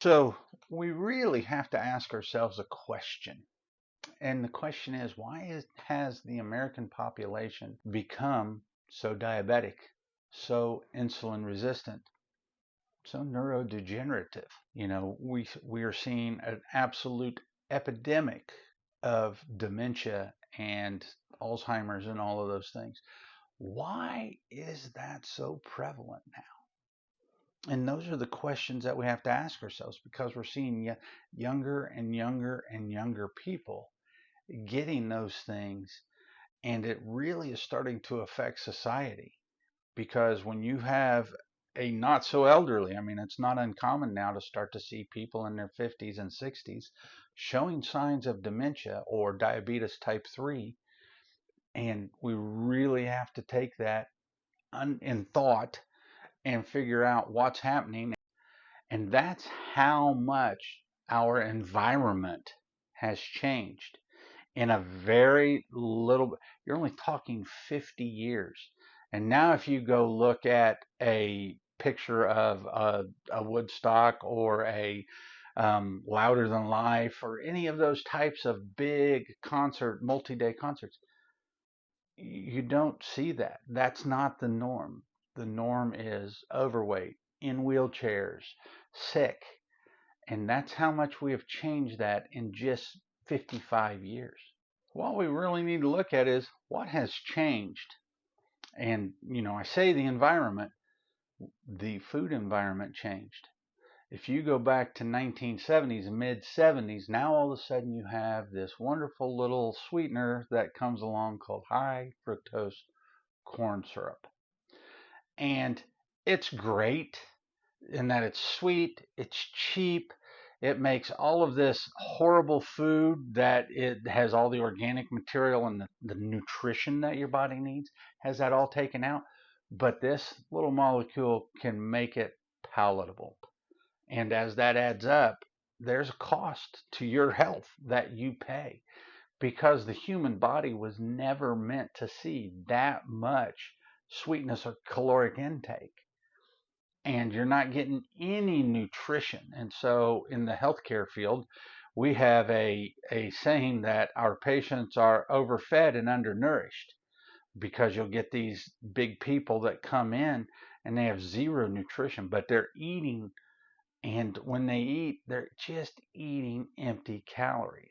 So we really have to ask ourselves a question. And the question is, has the American population become so diabetic, so insulin resistant, so neurodegenerative? We are seeing an absolute epidemic of dementia and Alzheimer's and all of those things. Why is that so prevalent now? And those are the questions that we have to ask ourselves because we're seeing younger and younger and younger people getting those things, and it really is starting to affect society. Because when you have a not so elderly, I mean, it's not uncommon now to start to see people in their 50s and 60s showing signs of dementia or diabetes type 3, and we really have to take that in thought and figure out what's happening. And that's how much our environment has changed in a very little, you're only talking 50 years. And now if you go look at a picture of a Woodstock or a Louder Than Life or any of those types of big multi-day concerts, you don't see that. That's not the norm. The norm is overweight, in wheelchairs, sick. And that's how much we have changed that in just 55 years. What we really need to look at is what has changed. And, I say the environment, the food environment changed. If you go back to 1970s and mid 70s, now all of a sudden you have this wonderful little sweetener that comes along called high fructose corn syrup. And it's great in that it's sweet, it's cheap, it makes all of this horrible food that it has all the organic material and the nutrition that your body needs, has that all taken out. But this little molecule can make it palatable. And as that adds up, there's a cost to your health that you pay because the human body was never meant to see that much sweetness or caloric intake, and you're not getting any nutrition. And so in the healthcare field, we have a saying that our patients are overfed and undernourished because you'll get these big people that come in and they have zero nutrition, but they're eating. And when they eat, they're just eating empty calories.